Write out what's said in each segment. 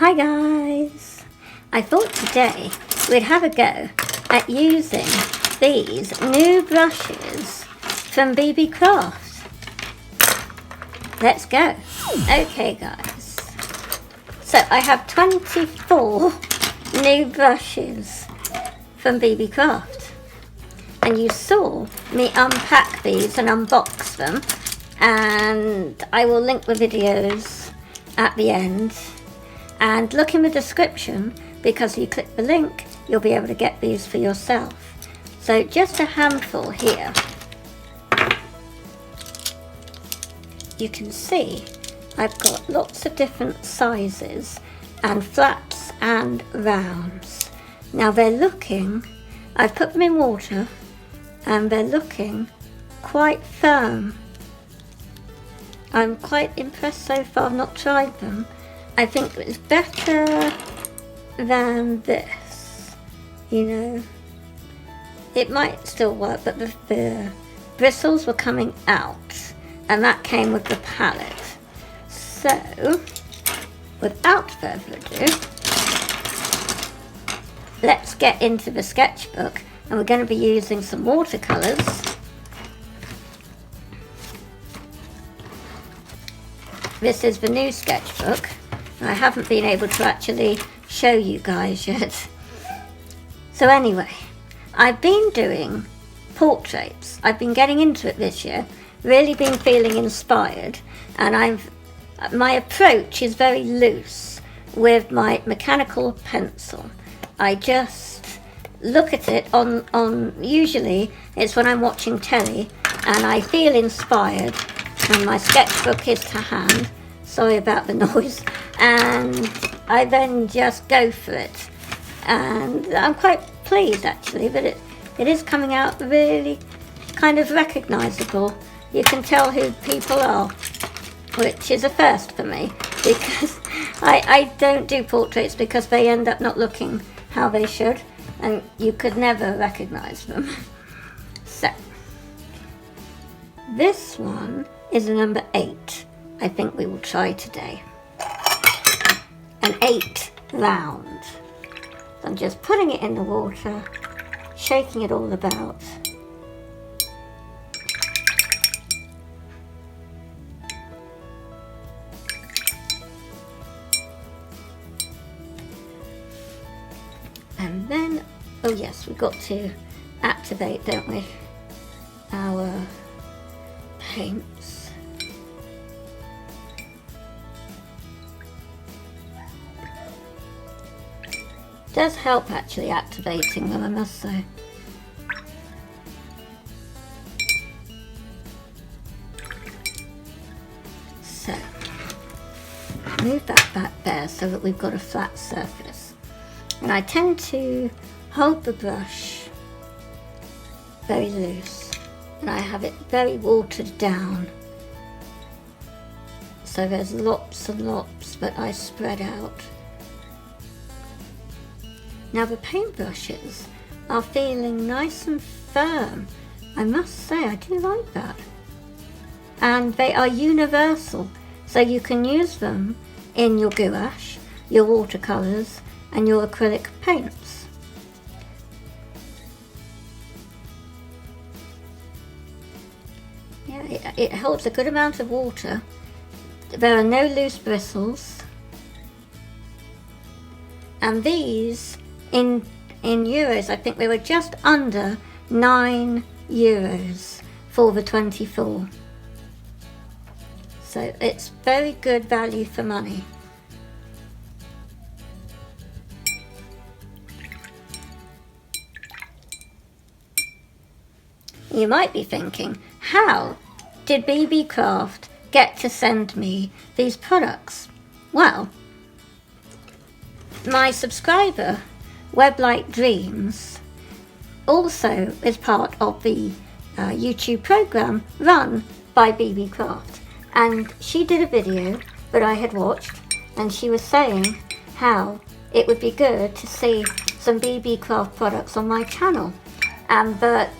Hi guys! I thought today we'd have a go at using these new brushes from BeeBeeCraft. Let's go! Okay guys, so I have 24 new brushes from BeeBeeCraft, and you saw me unpack these and unbox them, and I will link the videos at the end. And look in the description, because you click the link, you'll be able to get these for yourself. So just a handful here. You can see I've got lots of different sizes and flats and rounds. Now they're looking, I've put them in water and they're looking quite firm. I'm quite impressed so far. I've not tried them. I think it's better than this, you know. It might still work, but the bristles were coming out, and that came with the palette. So, without further ado, let's get into the sketchbook, and we're going to be using some watercolours. This is the new sketchbook. I haven't been able to actually show you guys yet. So anyway, I've been doing portraits. I've been getting into it this year, really been feeling inspired, and my approach is very loose with my mechanical pencil. I just look at it on usually it's when I'm watching telly and I feel inspired, and my sketchbook is to hand. Sorry about the noise. And I then just go for it. And I'm quite pleased actually that it is coming out really kind of recognisable. You can tell who people are, which is a first for me, because I don't do portraits because they end up not looking how they should, and you could never recognise them. So, this one is a number 8. I think we will try today. An 8 round. So I'm just putting it in the water, shaking it all about. And then, oh yes, we've got to activate, don't we, our paints. Does help actually activating them, I must say. So, move that back there so that we've got a flat surface. And I tend to hold the brush very loose, and I have it very watered down. So there's lots and lots that I spread out. Now the paintbrushes are feeling nice and firm. I must say, I do like that. And they are universal, so you can use them in your gouache, your watercolours and your acrylic paints. Yeah, it holds a good amount of water. There are no loose bristles. And these, in euros, I think they were just under €9 for the 24. So it's very good value for money. You might be thinking, how did BeeBeeCraft get to send me these products? Well, my subscriber Weblight Dreams also is part of the YouTube program run by BeeBeeCraft, and she did a video that I had watched, and she was saying how it would be good to see some BeeBeeCraft products on my channel, and that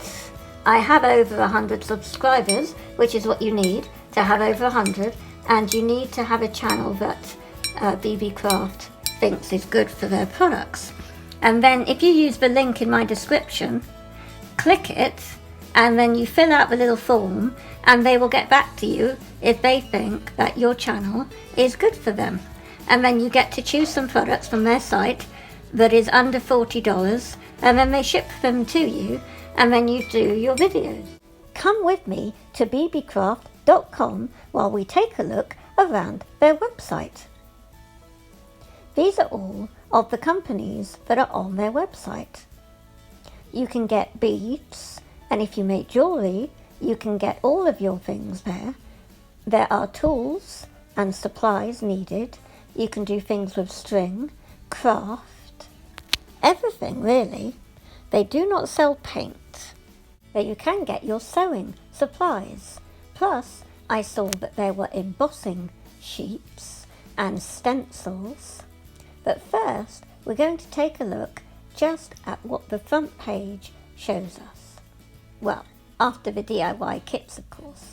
I have over 100 subscribers, which is what you need to have over 100, and you need to have a channel that BeeBeeCraft thinks is good for their products. And then if you use the link in my description, click it, and then you fill out the little form, and they will get back to you if they think that your channel is good for them. And then you get to choose some products from their site that is under $40, and then they ship them to you, and then you do your videos. Come with me to BeeBeeCraft.com while we take a look around their website. These are all of the companies that are on their website. You can get beads, and if you make jewellery, you can get all of your things there. There are tools and supplies needed. You can do things with string, craft, everything really. They do not sell paint, but you can get your sewing supplies. Plus, I saw that there were embossing sheets and stencils. But first, we're going to take a look just at what the front page shows us. Well, after the DIY kits, of course.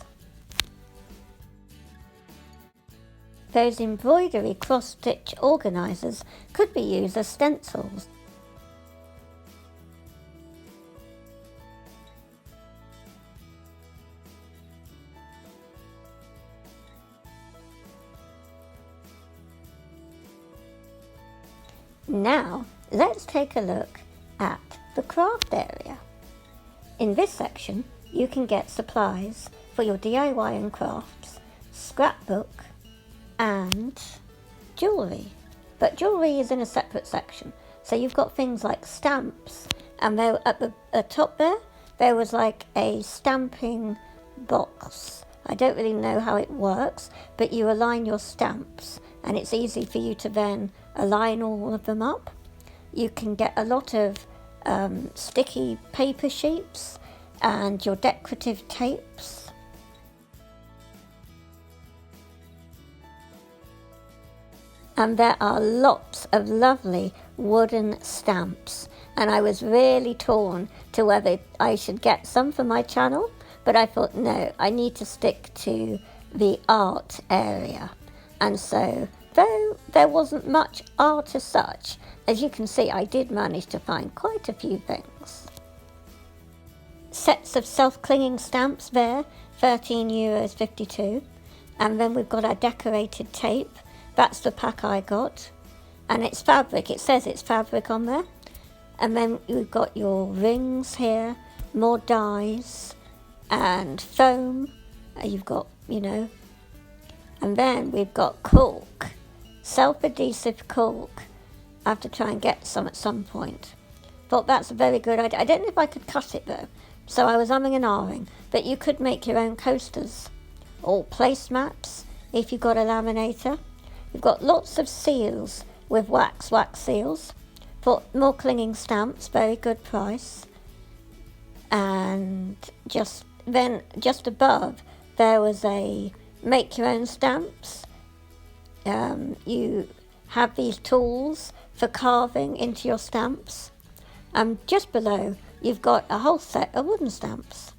Those embroidery cross-stitch organisers could be used as stencils. Now, let's take a look at the craft area. In this section, you can get supplies for your DIY and crafts, scrapbook, and jewellery. But jewellery is in a separate section. So you've got things like stamps, and there at the top there was like a stamping box. I don't really know how it works, but you align your stamps, and it's easy for you to then align all of them up. You can get a lot of sticky paper sheets and your decorative tapes. And there are lots of lovely wooden stamps, and I was really torn to whether I should get some for my channel, but I thought no, I need to stick to the art area. And so, though there wasn't much art as such, as you can see, I did manage to find quite a few things. Sets of self-clinging stamps there, €13.52. And then we've got our decorated tape. That's the pack I got. And it's fabric, it says it's fabric on there. And then we've got your rings here, more dies, and foam. You've got, and then we've got cork. Self-adhesive cork. I have to try and get some at some point. Thought that's a very good idea. I don't know if I could cut it though, so I was umming and ahhing. But you could make your own coasters or placemats if you've got a laminator. You've got lots of seals with wax seals. For more clinging stamps, very good price. And just above there was a make your own stamps. You have these tools for carving into your stamps. Just below you've got a whole set of wooden stamps.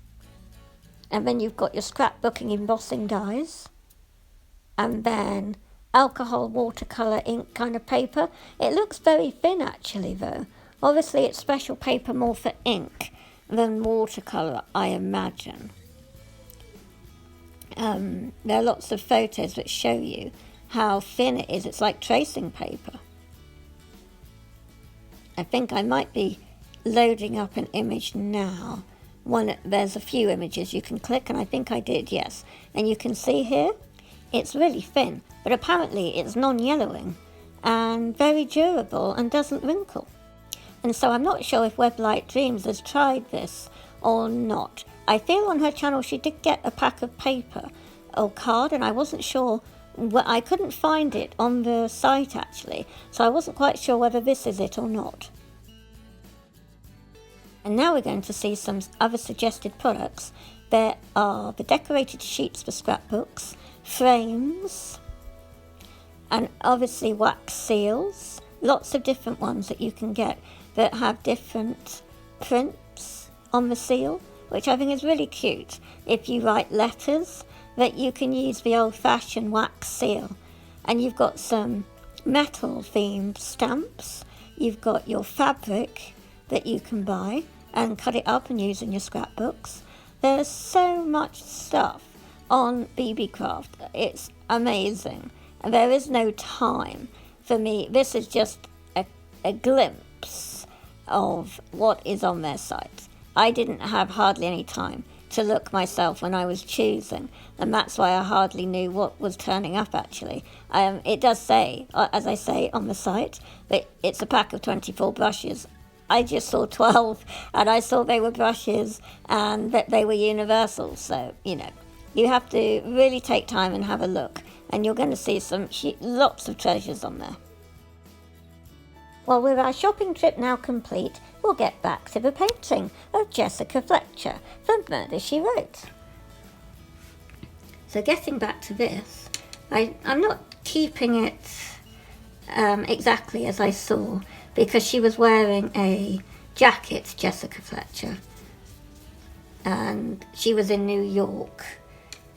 And then you've got your scrapbooking embossing dies. And then alcohol watercolour ink kind of paper. It looks very thin actually though. Obviously it's special paper more for ink than watercolour, I imagine. There are lots of photos that show you how thin it is. It's like tracing paper. I think I might be loading up an image now. There's a few images you can click, and I think I did, yes. And you can see here, it's really thin, but apparently it's non-yellowing and very durable and doesn't wrinkle. And so I'm not sure if Weblight Dreams has tried this or not. I feel on her channel she did get a pack of paper or card, and I wasn't sure. I couldn't find it on the site actually, so I wasn't quite sure whether this is it or not. And now we're going to see some other suggested products. There are the decorated sheets for scrapbooks, frames, and obviously wax seals. Lots of different ones that you can get that have different prints on the seal, which I think is really cute. If you write letters, that you can use the old-fashioned wax seal. And you've got some metal themed stamps. You've got your fabric that you can buy and cut it up and use in your scrapbooks. There's so much stuff on BeeBeeCraft. It's amazing. And there is no time for me. This is just a glimpse of what is on their site. I didn't have hardly any time to look myself when I was choosing, and that's why I hardly knew what was turning up actually. It does say, as I say on the site, that it's a pack of 24 brushes. I just saw 12, and I saw they were brushes and that they were universal, so, you know, you have to really take time and have a look, and you're going to see lots of treasures on there. Well, with our shopping trip now complete, we'll get back to the painting of Jessica Fletcher from Murder, She Wrote. So getting back to this, I'm not keeping it exactly as I saw, because she was wearing a jacket, Jessica Fletcher, and she was in New York,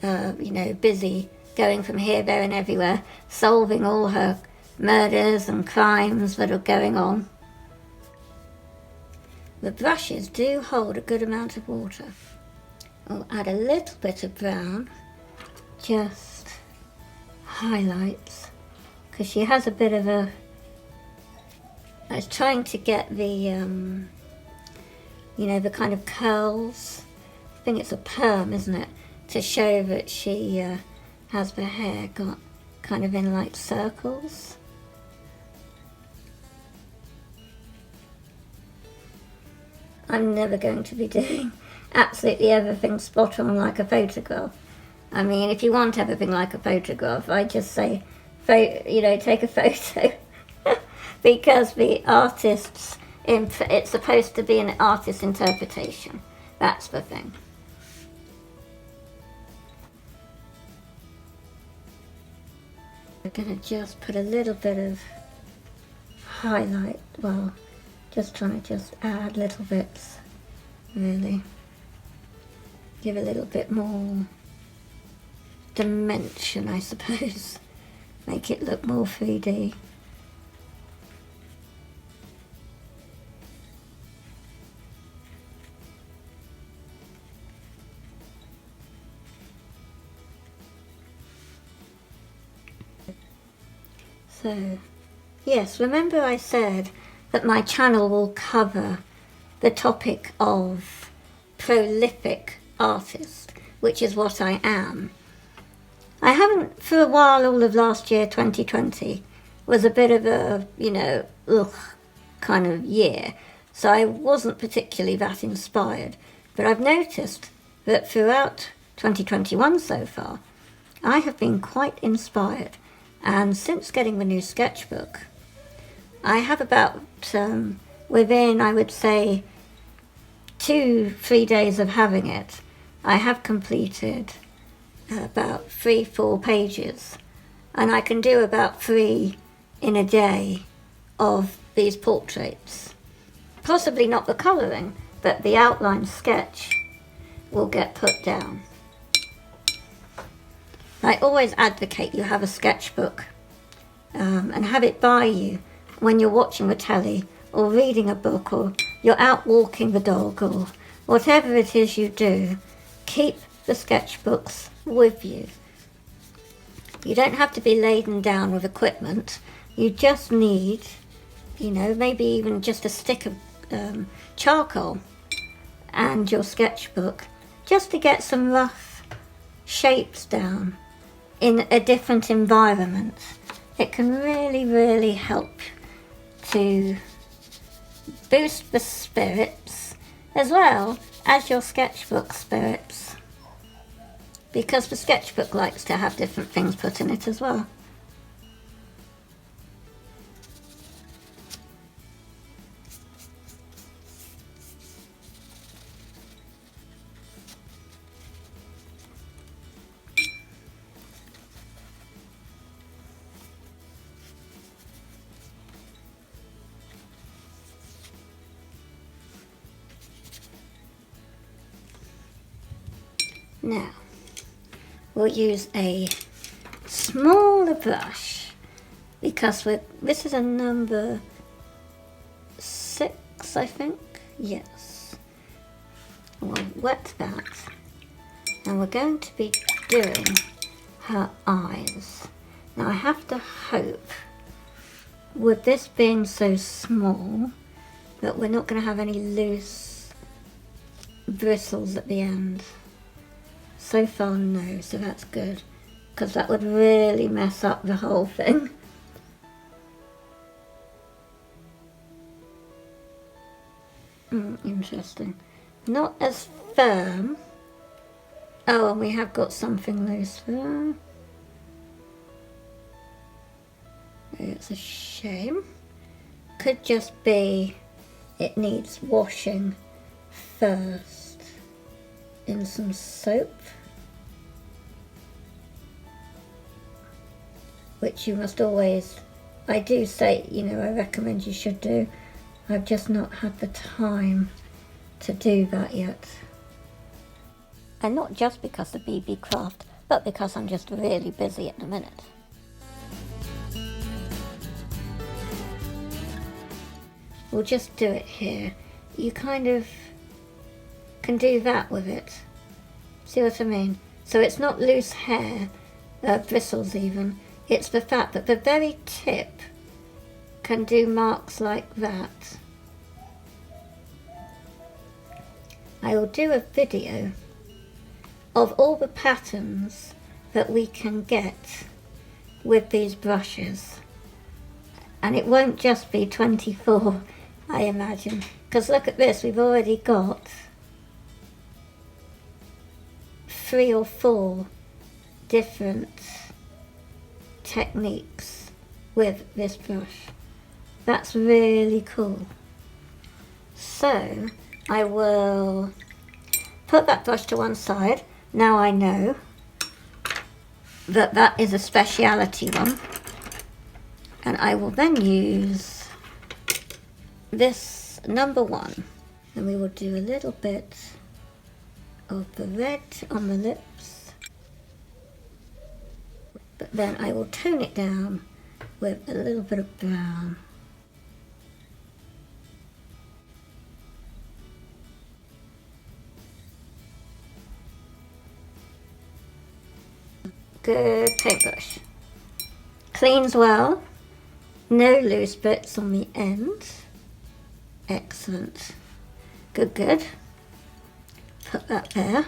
you know, busy going from here, there and everywhere, solving all her murders and crimes that are going on. The brushes do hold a good amount of water. I'll add a little bit of brown, just highlights, because she has a bit of a... I was trying to get the, you know, the kind of curls. I think it's a perm, isn't it? To show that she has the hair got kind of in like circles. I'm never going to be doing absolutely everything spot on like a photograph. I mean, if you want everything like a photograph, I just say, you know, take a photo. Because the artist's, it's supposed to be an artist's interpretation. That's the thing. I'm going to just put a little bit of highlight, well, just trying to just add little bits, really. Give a little bit more dimension, I suppose. Make it look more 3D. So, yes, remember I said that my channel will cover the topic of prolific artist, which is what I am. I haven't, for a while, all of last year, 2020, was a bit of a, you know, kind of year, so I wasn't particularly that inspired. But I've noticed that throughout 2021 so far, I have been quite inspired. And since getting the new sketchbook, I have about, within, I would say, 2-3 days of having it, I have completed about 3-4 pages. And I can do about 3 in a day of these portraits. Possibly not the colouring, but the outline sketch will get put down. I always advocate you have a sketchbook and have it by you when you're watching the telly or reading a book or you're out walking the dog or whatever it is you do. Keep the sketchbooks with you. You don't have to be laden down with equipment. You just need, you know, maybe even just a stick of charcoal and your sketchbook just to get some rough shapes down in a different environment. It can really, really help to boost the spirits as well as your sketchbook spirits, because the sketchbook likes to have different things put in it as well. Now, we'll use a smaller brush because this is a number 6, I think. Yes. We'll wet that. And we're going to be doing her eyes. Now I have to hope, with this being so small, that we're not going to have any loose bristles at the end. So far no, so that's good, because that would really mess up the whole thing. Interesting. Not as firm. Oh, and we have got something loose there. It's a shame. Could just be it needs washing first in some soap, which you must always, I do say, you know, I recommend you should do. I've just not had the time to do that yet. And not just because of BeeBeeCraft, but because I'm just really busy at the minute. We'll just do it here. You kind of can do that with it. See what I mean? So it's not loose hair, bristles even. It's the fact that the very tip can do marks like that. I will do a video of all the patterns that we can get with these brushes. And it won't just be 24, I imagine. Because look at this, we've already got 3 or 4 different techniques with this brush. That's really cool. So I will put that brush to one side. Now I know that that is a speciality one. And I will then use this number 1. And we will do a little bit of the red on the lips. But then I will tone it down with a little bit of brown. Good paintbrush. Cleans well. No loose bits on the end. Excellent. Good, good. Put that there.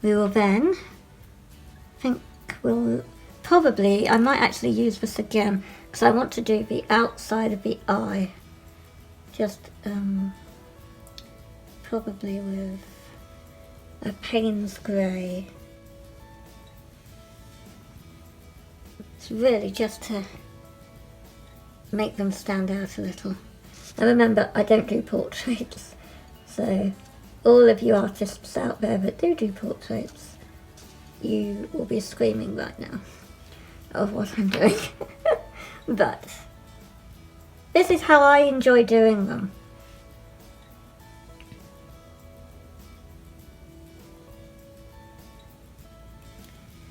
We will then, I think we'll probably, I might actually use this again because I want to do the outside of the eye. Just probably with a Payne's grey. It's really just to make them stand out a little. And remember, I don't do portraits, so all of you artists out there that do portraits, you will be screaming right now of what I'm doing. But this is how I enjoy doing them.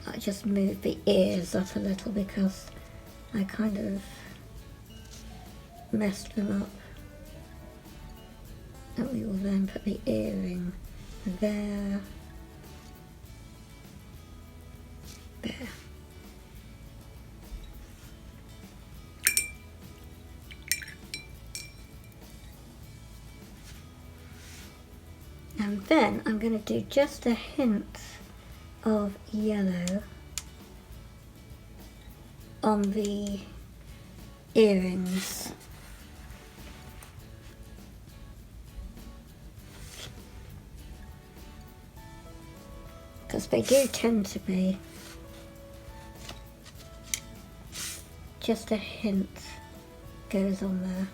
I just move the ears up a little because I kind of messed them up. And we will then put the earring there, there. And then I'm going to do just a hint of yellow on the earrings. Because they do tend to be just a hint goes on there.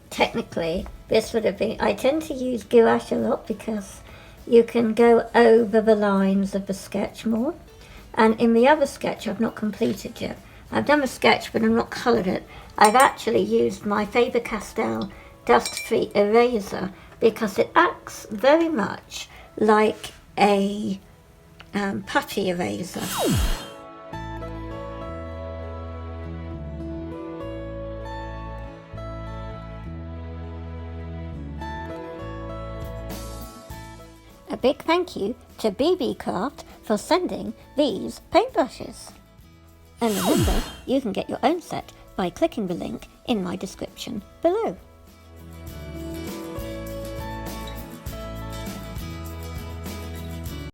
Technically, this would have been, I tend to use gouache a lot because you can go over the lines of the sketch more. And in the other sketch I've not completed yet. I've done a sketch but I've not coloured it. I've actually used my Faber-Castell dust-free eraser because it acts very much like a putty eraser. A big thank you to BeeBeeCraft for sending these paintbrushes. And remember, you can get your own set by clicking the link in my description below.